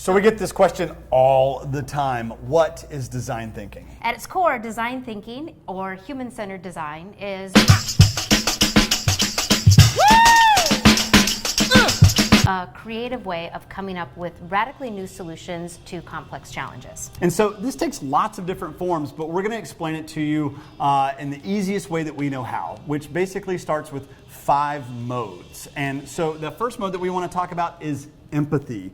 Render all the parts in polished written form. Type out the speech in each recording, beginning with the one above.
So we get this question all the time. What is design thinking? At its core, design thinking, or human-centered design, is a creative way of coming up with radically new solutions to complex challenges. And so this takes lots of different forms, but we're going to explain it to you in the easiest way that we know how, which basically starts with 5 modes. And so the first mode that we want to talk about is empathy.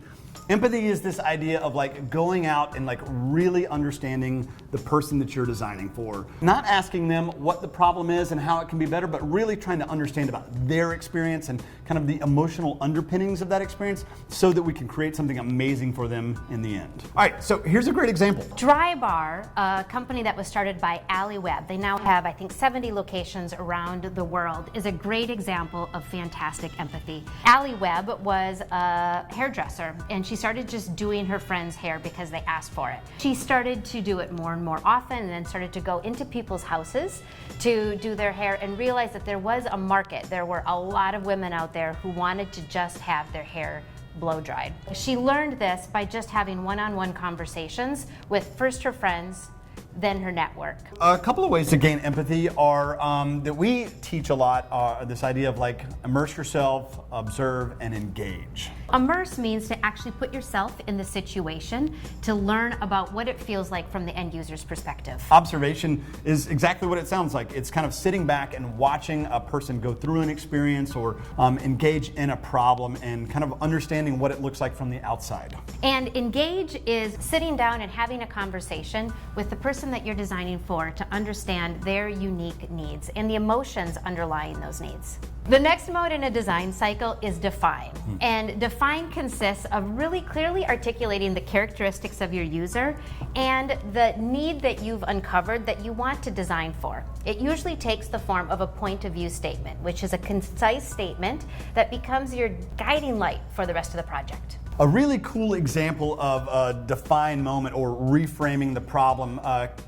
Empathy is this idea of like going out and like really understanding the person that you're designing for. Not asking them what the problem is and how it can be better, but really trying to understand about their experience and kind of the emotional underpinnings of that experience so that we can create something amazing for them in the end. All right, so here's a great example. Drybar, a company that was started by Ali Webb, they now have, I think, 70 locations around the world, is a great example of fantastic empathy. Ali Webb was a hairdresser, and she started just doing her friends' hair because they asked for it. She started to do it more and more often, and then started to go into people's houses to do their hair and realized that there was a market. There were a lot of women out there who wanted to just have their hair blow dried. She learned this by just having one-on-one conversations with first her friends, then her network. A couple of ways to gain empathy are that we teach a lot this idea of like immerse yourself, observe, and engage. Immerse means to actually put yourself in the situation to learn about what it feels like from the end user's perspective. Observation is exactly what it sounds like. It's kind of sitting back and watching a person go through an experience or engage in a problem and kind of understanding what it looks like from the outside. And engage is sitting down and having a conversation with the person that you're designing for to understand their unique needs and the emotions underlying those needs. The next mode in a design cycle is define. And define consists of really clearly articulating the characteristics of your user and the need that you've uncovered that you want to design for. It usually takes the form of a point of view statement, which is a concise statement that becomes your guiding light for the rest of the project. A really cool example of a define moment or reframing the problem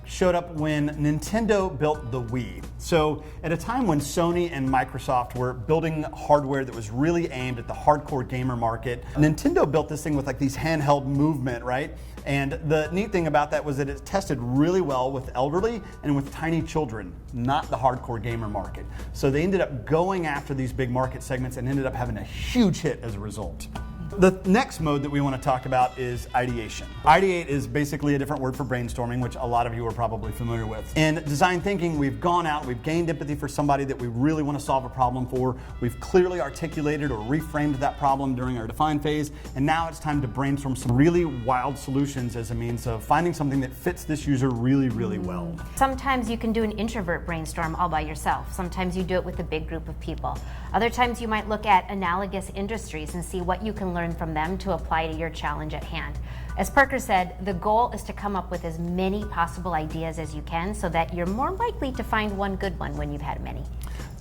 showed up when Nintendo built the Wii. So at a time when Sony and Microsoft were building hardware that was really aimed at the hardcore gamer market, Nintendo built this thing with like these handheld movement, right? And the neat thing about that was that it tested really well with elderly and with tiny children, not the hardcore gamer market. So they ended up going after these big market segments and ended up having a huge hit as a result. The next mode that we want to talk about is ideation. Ideate is basically a different word for brainstorming, which a lot of you are probably familiar with. In design thinking, we've gone out, we've gained empathy for somebody that we really want to solve a problem for. We've clearly articulated or reframed that problem during our define phase, and now it's time to brainstorm some really wild solutions as a means of finding something that fits this user really, really well. Sometimes you can do an introvert brainstorm all by yourself. Sometimes you do it with a big group of people. Other times you might look at analogous industries and see what you can learn from them to apply to your challenge at hand. As Parker said, the goal is to come up with as many possible ideas as you can so that you're more likely to find one good one when you've had many.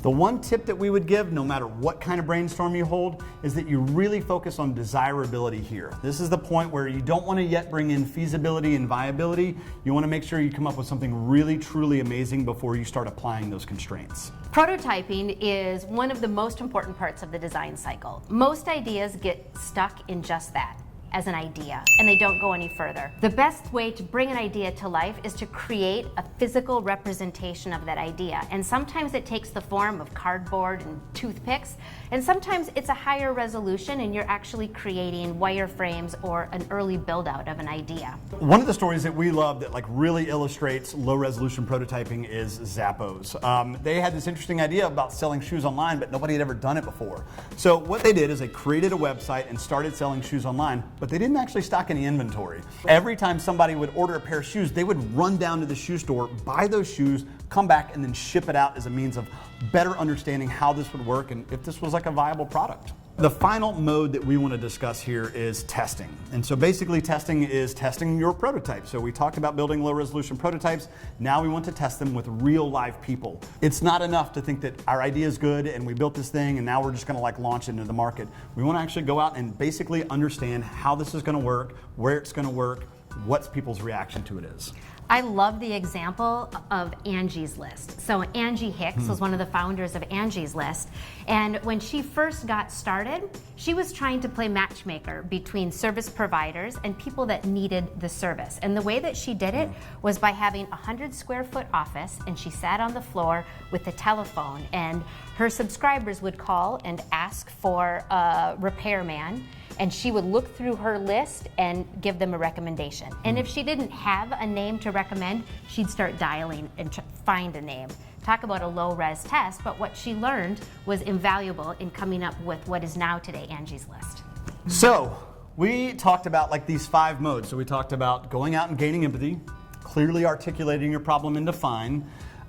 The one tip that we would give, no matter what kind of brainstorm you hold, is that you really focus on desirability here. This is the point where you don't want to yet bring in feasibility and viability. You want to make sure you come up with something really, truly amazing before you start applying those constraints. Prototyping is one of the most important parts of the design cycle. Most ideas get stuck in just that, as an idea, and they don't go any further. The best way to bring an idea to life is to create a physical representation of that idea. And sometimes it takes the form of cardboard and toothpicks, and sometimes it's a higher resolution and you're actually creating wireframes or an early build out of an idea. One of the stories that we love that like really illustrates low resolution prototyping is Zappos. They had this interesting idea about selling shoes online, but nobody had ever done it before. So what they did is they created a website and started selling shoes online, but they didn't actually stock any inventory. Every time somebody would order a pair of shoes, they would run down to the shoe store, buy those shoes, come back, and then ship it out as a means of better understanding how this would work and if this was like a viable product. The final mode that we want to discuss here is testing. And so basically testing is testing your prototype. So we talked about building low resolution prototypes. Now we want to test them with real live people. It's not enough to think that our idea is good and we built this thing and now we're just going to like launch it into the market. We want to actually go out and basically understand how this is going to work, where it's going to work, what people's reaction to it is. I love the example of Angie's List. So Angie Hicks was one of the founders of Angie's List. And when she first got started, she was trying to play matchmaker between service providers and people that needed the service. And the way that she did it was by having a 100-square-foot office, and she sat on the floor with the telephone, and her subscribers would call and ask for a repairman, and she would look through her list and give them a recommendation. And if she didn't have a name to recommend, she'd start dialing and find a name. Talk about a low-res test, but what she learned was invaluable in coming up with what is now today Angie's List. So we talked about like these 5 modes. So we talked about going out and gaining empathy, clearly articulating your problem in Define,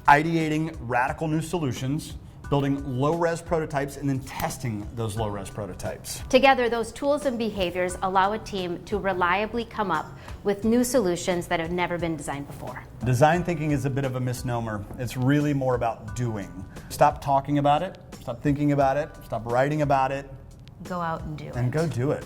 ideating radical new solutions, building low-res prototypes, and then testing those low-res prototypes. Together, those tools and behaviors allow a team to reliably come up with new solutions that have never been designed before. Design thinking is a bit of a misnomer. It's really more about doing. Stop talking about it, stop thinking about it, stop writing about it, Go out and do it. and go do it.